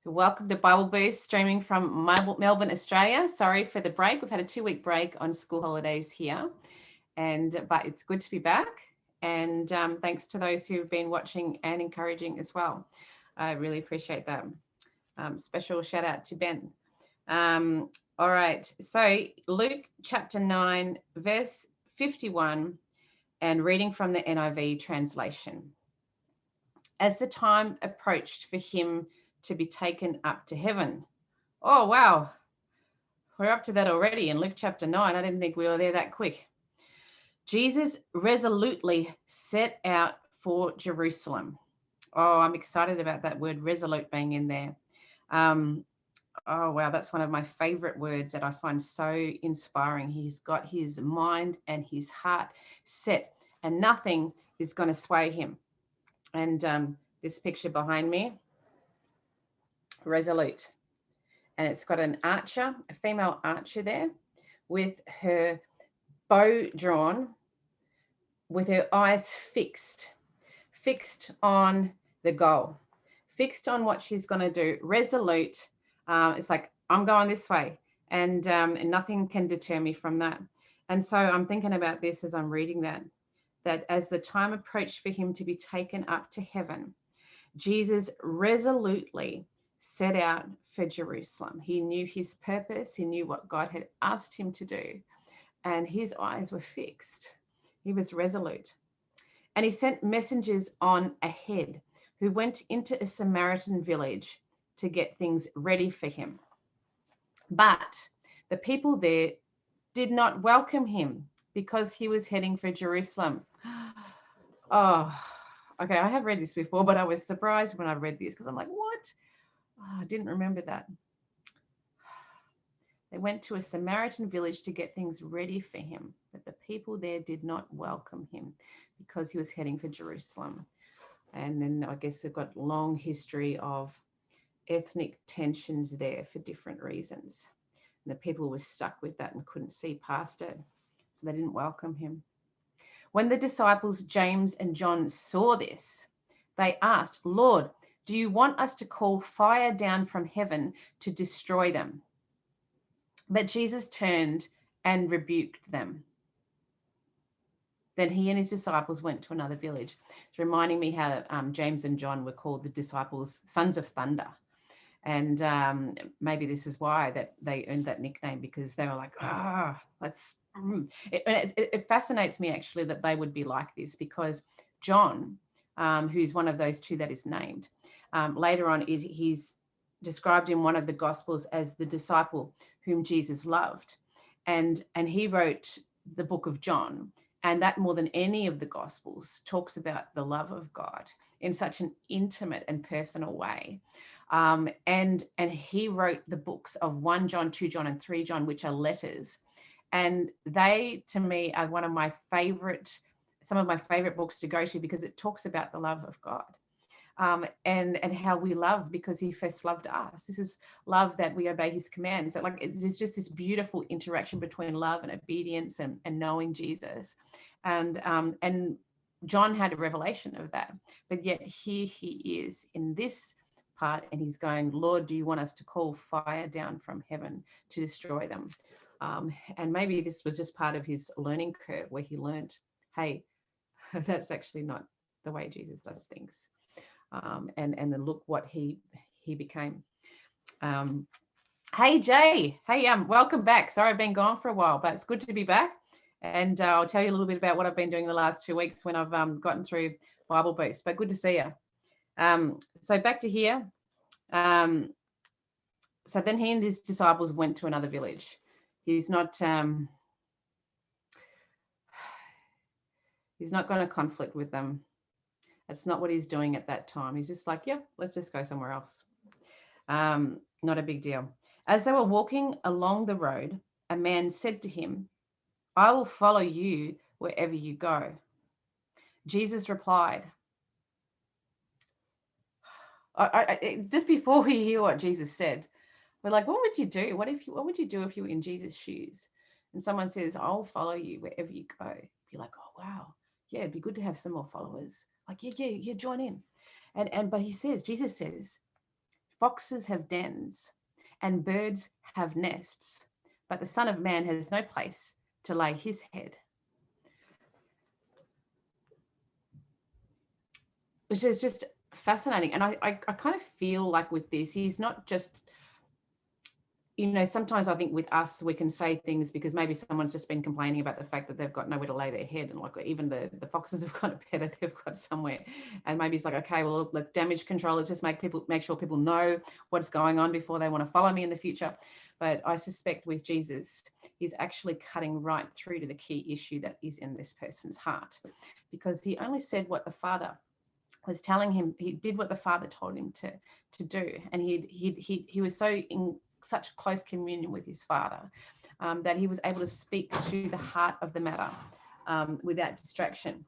Welcome to Bible Boost, streaming from Melbourne, Australia. Sorry for the break. We've had a 2-week break on school holidays here, but it's good to be back. And thanks to those who've been watching and encouraging as well. I really appreciate that. Special shout out to Ben. All right, so Luke chapter 9, verse 51, and reading from the NIV translation. As the time approached for him to be taken up to heaven. Oh, wow. We're up to that already in Luke chapter 9. I didn't think we were there that quick. Jesus resolutely set out for Jerusalem. Oh, I'm excited about that word resolute being in there. Oh, wow. That's one of my favorite words that I find so inspiring. He's got his mind and his heart set, and nothing is going to sway him. And this picture behind me, resolute, and it's got an archer, a female archer there, with her bow drawn, with her eyes fixed on the goal, fixed on what she's going to do. Resolute. It's like, I'm going this way, and nothing can deter me from that. And so I'm thinking about this as I'm reading that as the time approached for him to be taken up to heaven, Jesus resolutely set out for Jerusalem. He knew his purpose. He knew what God had asked him to do, and his eyes were fixed. He was resolute. And he sent messengers on ahead who went into a Samaritan village to get things ready for him. But the people there did not welcome him because he was heading for Jerusalem. Oh, okay, I have read this before, but I was surprised when I read this because I'm like, what? Oh, I didn't remember that. They went to a Samaritan village to get things ready for him, but the people there did not welcome him because he was heading for Jerusalem. And then I guess they've got a long history of ethnic tensions there for different reasons. And the people were stuck with that and couldn't see past it, so they didn't welcome him. When the disciples James and John saw this, they asked, Lord, do you want us to call fire down from heaven to destroy them? But Jesus turned and rebuked them. Then he and his disciples went to another village. It's reminding me how James and John were called the disciples, sons of thunder. And maybe this is why that they earned that nickname, because they were like, it fascinates me actually that they would be like this, because John, who's one of those two that is named, later on he's described in one of the Gospels as the disciple whom Jesus loved. And he wrote the book of John, and that more than any of the Gospels talks about the love of God in such an intimate and personal way. And he wrote the books of 1 John, 2 John, and 3 John, which are letters. And they, to me, are some of my favorite books to go to, because it talks about the love of God. And how we love because he first loved us. This is love that we obey his commands. So like, there's just this beautiful interaction between love and obedience and knowing Jesus. And John had a revelation of that. But yet here he is in this part, and he's going, Lord, do you want us to call fire down from heaven to destroy them? And maybe this was just part of his learning curve, where he learned, hey, that's actually not the way Jesus does things. And then look what he became. Hey Jay, hey, welcome back. Sorry I've been gone for a while, but it's good to be back. And I'll tell you a little bit about what I've been doing the last 2 weeks when I've gotten through Bible Boost. But good to see you. So back to here. So then he and his disciples went to another village. He's not going to conflict with them. That's not what he's doing at that time. He's just like, yeah, let's just go somewhere else. Not a big deal. As they were walking along the road, a man said to him, I will follow you wherever you go. Jesus replied, just before we hear what Jesus said, we're like, what would you do? What would you do if you were in Jesus' shoes? And someone says, I'll follow you wherever you go. Be like, oh, wow. Yeah, it'd be good to have some more followers. Like, yeah, join in. But Jesus says, Foxes have dens and birds have nests, but the Son of Man has no place to lay his head. Which is just fascinating. And I kind of feel like with this, he's not just, sometimes I think with us, we can say things because maybe someone's just been complaining about the fact that they've got nowhere to lay their head. And like even the foxes have got a better, they've got somewhere. And maybe it's like, okay, well, like damage control, let's just make sure people know what's going on before they want to follow me in the future. But I suspect with Jesus, he's actually cutting right through to the key issue that is in this person's heart, because he only said what the Father was telling him. He did what the Father told him to do. And he was so in such close communion with his Father that he was able to speak to the heart of the matter without distraction.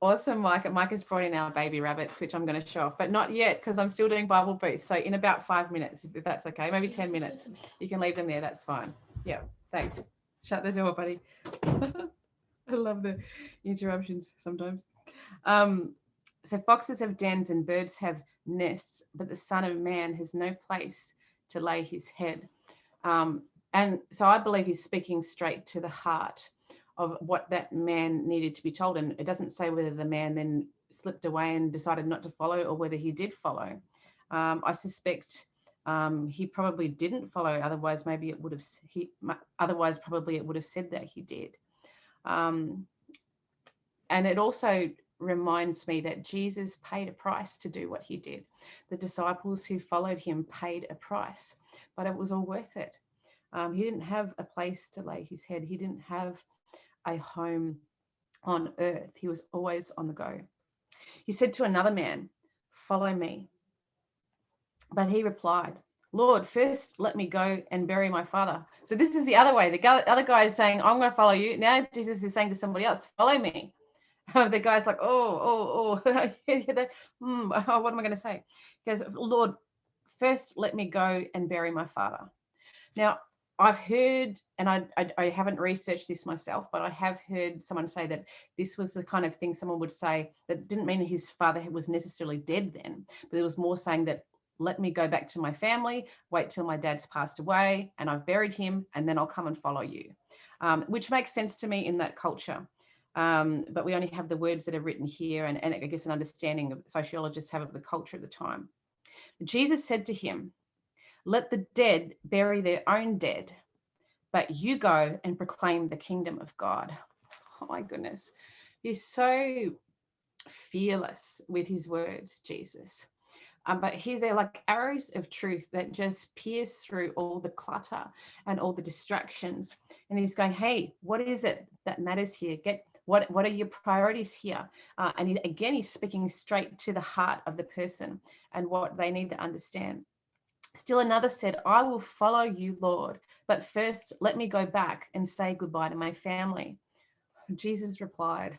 Awesome, Mike. Mike has brought in our baby rabbits, which I'm going to show off, but not yet because I'm still doing Bible boosts. So in about 5 minutes, if that's okay, maybe 10 minutes, you can leave them there. That's fine. Yeah, thanks. Shut the door, buddy. I love the interruptions sometimes. So foxes have dens and birds have nests, but the Son of Man has no place to lay his head. And so I believe he's speaking straight to the heart of what that man needed to be told. And it doesn't say whether the man then slipped away and decided not to follow or whether he did follow. I suspect he probably didn't follow. Otherwise, maybe it would have. Otherwise, probably it would have said that he did. And it also reminds me that Jesus paid a price to do what he did. The disciples who followed him paid a price, but it was all worth it. He didn't have a place to lay his head. He didn't have a home on earth. He was always on the go. He said to another man, "Follow me." But he replied, "Lord, first let me go and bury my father." So this is the other way. The other guy is saying, "I'm going to follow you." Now Jesus is saying to somebody else, "Follow me." The guy's like, what am I going to say? He goes, "Lord, first let me go and bury my father." Now, I've heard, and I haven't researched this myself, but I have heard someone say that this was the kind of thing someone would say that didn't mean his father was necessarily dead then, but it was more saying that, let me go back to my family, wait till my dad's passed away and I've buried him, and then I'll come and follow you, which makes sense to me in that culture. But we only have the words that are written here, and I guess an understanding of sociologists have of the culture at the time. Jesus said to him, "Let the dead bury their own dead, but you go and proclaim the kingdom of God." Oh my goodness. He's so fearless with his words, Jesus. But here they're like arrows of truth that just pierce through all the clutter and all the distractions. And he's going, hey, what is it that matters here? What are your priorities here? And he's speaking straight to the heart of the person and what they need to understand. Still another said, "I will follow you, Lord, but first let me go back and say goodbye to my family." Jesus replied,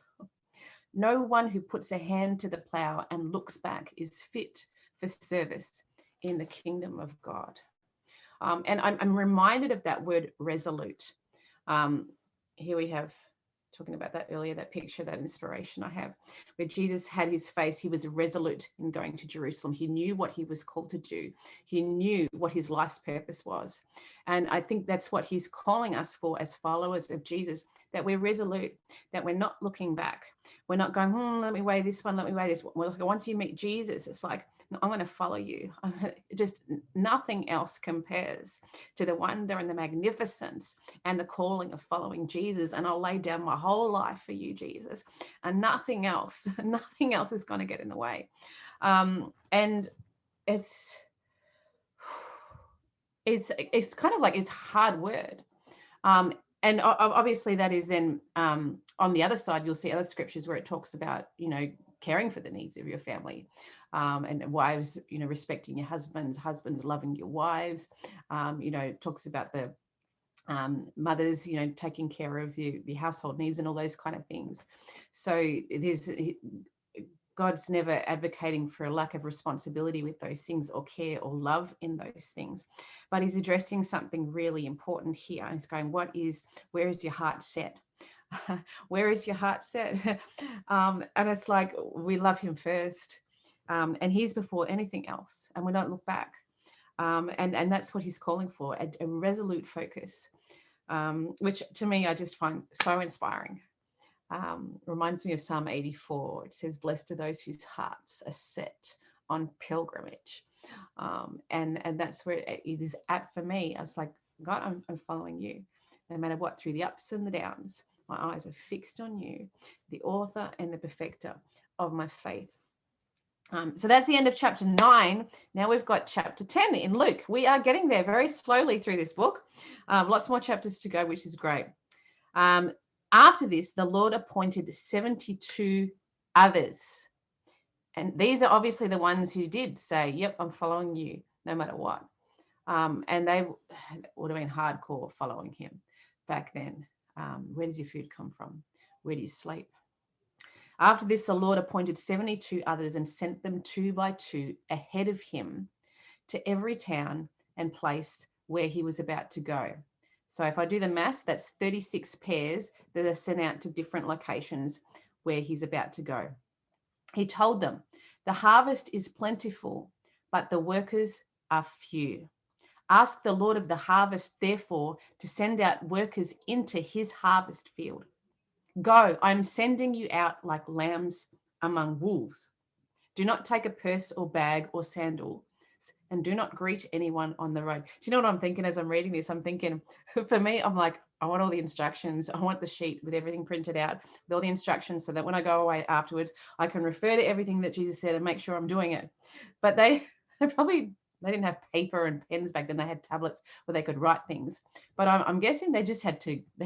"No one who puts a hand to the plow and looks back is fit for service in the kingdom of God." And I'm reminded of that word resolute. Here we have, talking about that earlier, that picture, that inspiration I have, where Jesus had his face. He was resolute in going to Jerusalem. He knew what he was called to do. He knew what his life's purpose was. And I think that's what he's calling us for as followers of Jesus, that we're resolute, that we're not looking back. We're not going, let me weigh this one, let me weigh this one. Once you meet Jesus, it's like, I'm going to follow you. Just nothing else compares to the wonder and the magnificence and the calling of following Jesus. And I'll lay down my whole life for you, Jesus. And nothing else is going to get in the way. And it's kind of like, it's hard word. And obviously that is then on the other side, you'll see other scriptures where it talks about, caring for the needs of your family, and wives, respecting your husbands loving your wives. It talks about the mothers, taking care of the household needs and all those kind of things. So God's never advocating for a lack of responsibility with those things, or care or love in those things, but he's addressing something really important here. He's going, where is your heart set? Where is your heart set? And it's like, we love him first. And he's before anything else, and we don't look back. And that's what he's calling for, a resolute focus, which to me I just find so inspiring. Reminds me of Psalm 84. It says, blessed are those whose hearts are set on pilgrimage. And that's where it is at for me. I was like, God, I'm following you. No matter what, through the ups and the downs, my eyes are fixed on you, the author and the perfecter of my faith. So that's the end of chapter 9. Now we've got chapter 10 in Luke. We are getting there very slowly through this book. Lots more chapters to go, which is great. After this, the Lord appointed 72 others. And these are obviously the ones who did say, yep, I'm following you no matter what. And they would have been hardcore following him back then. Where does your food come from? Where do you sleep? After this, the Lord appointed 72 others and sent them 2 by 2 ahead of him to every town and place where he was about to go. So if I do the maths, that's 36 pairs that are sent out to different locations where he's about to go. He told them, the harvest is plentiful, but the workers are few. Ask the Lord of the harvest, therefore, to send out workers into his harvest field. Go, I'm sending you out like lambs among wolves. Do not take a purse or bag or sandal, and do not greet anyone on the road. Do you know what I'm thinking as I'm reading this? I'm thinking, for me, I'm like, I want all the instructions. I want the sheet with everything printed out, with all the instructions, so that when I go away afterwards, I can refer to everything that Jesus said and make sure I'm doing it. But they didn't have paper and pens back then. They had tablets where they could write things. But I'm guessing they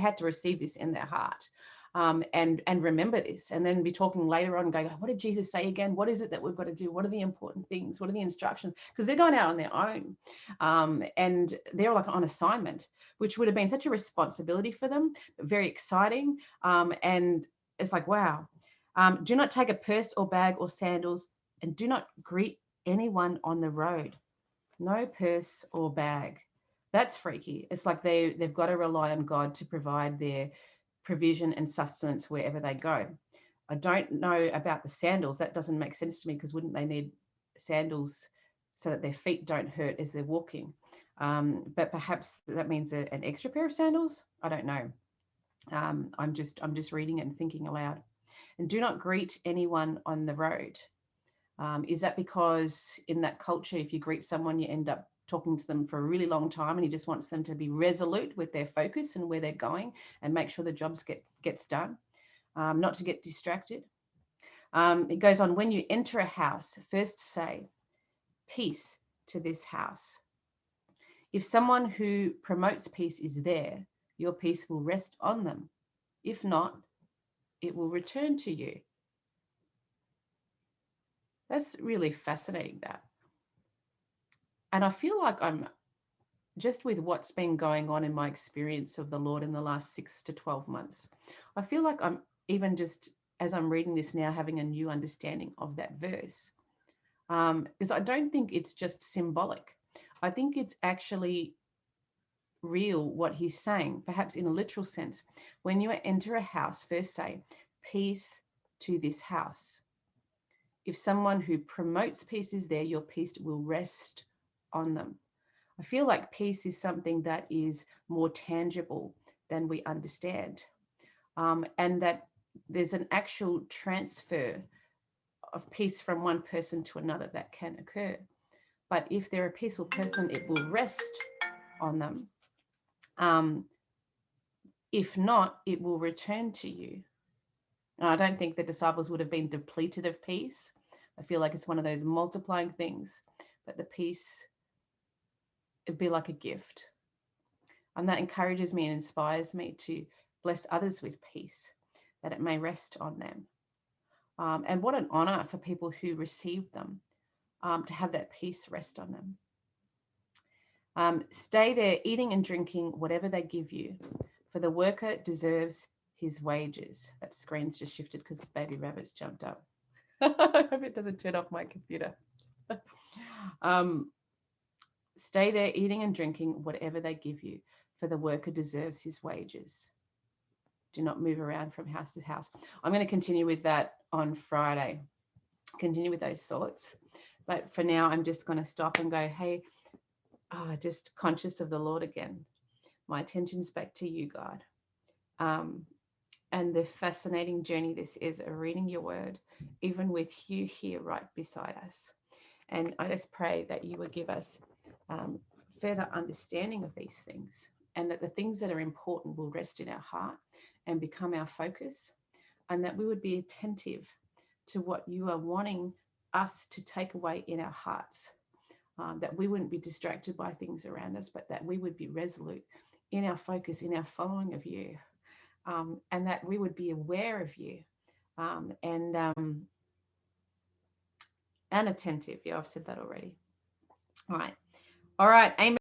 had to receive this in their heart. And remember this, and then be talking later on going, what did Jesus say again? What is it that we've got to do? What are the important things? What are the instructions? Because they're going out on their own, and they're like on assignment, which would have been such a responsibility for them, but very exciting. And it's like, wow. Do not take a purse or bag or sandals, and do not greet anyone on the road. No purse or bag. That's freaky. It's like they've got to rely on God to provide their provision and sustenance wherever they go. I don't know about the sandals. That doesn't make sense to me, because wouldn't they need sandals so that their feet don't hurt as they're walking? But perhaps that means an extra pair of sandals. I don't know. I'm just reading it and thinking aloud. And do not greet anyone on the road. Is that because in that culture, if you greet someone, you end up talking to them for a really long time, and he just wants them to be resolute with their focus and where they're going, and make sure the jobs gets done, not to get distracted. It goes on, when you enter a house, first say, peace to this house. If someone who promotes peace is there, your peace will rest on them. If not, it will return to you. That's really fascinating, that. And I feel like I'm just, with what's been going on in my experience of the Lord in the last 6 to 12 months, I feel like I'm even just, as I'm reading this now, having a new understanding of that verse. Because I don't think it's just symbolic. I think it's actually real what he's saying, perhaps in a literal sense. When you enter a house, first say, peace to this house. If someone who promotes peace is there, your peace will rest on them. I feel like peace is something that is more tangible than we understand, and that there's an actual transfer of peace from one person to another that can occur. But if they're a peaceful person, it will rest on them. If not, it will return to you. And I don't think the disciples would have been depleted of peace. I feel like it's one of those multiplying things, but the peace, it'd be like a gift. And that encourages me and inspires me to bless others with peace, that it may rest on them. And what an honor for people who receive them, to have that peace rest on them. Stay there eating and drinking whatever they give you, for the worker deserves his wages. That screen's just shifted because baby rabbit's jumped up. I hope it doesn't turn off my computer. Stay there eating and drinking whatever they give you, for the worker deserves his wages. Do not move around from house to house. I'm going to continue with that on Friday. continue with those thoughts. But for now, I'm just going to stop and go, hey, just conscious of the Lord again. My attention's back to you, God. And the fascinating journey this is of reading your word, even with you here right beside us. And I just pray that you will give us further understanding of these things, and that the things that are important will rest in our heart and become our focus, and that we would be attentive to what you are wanting us to take away in our hearts, that we wouldn't be distracted by things around us, but that we would be resolute in our focus, in our following of you, and that we would be aware of you, and attentive. Yeah, I've said that already. All right. Amen.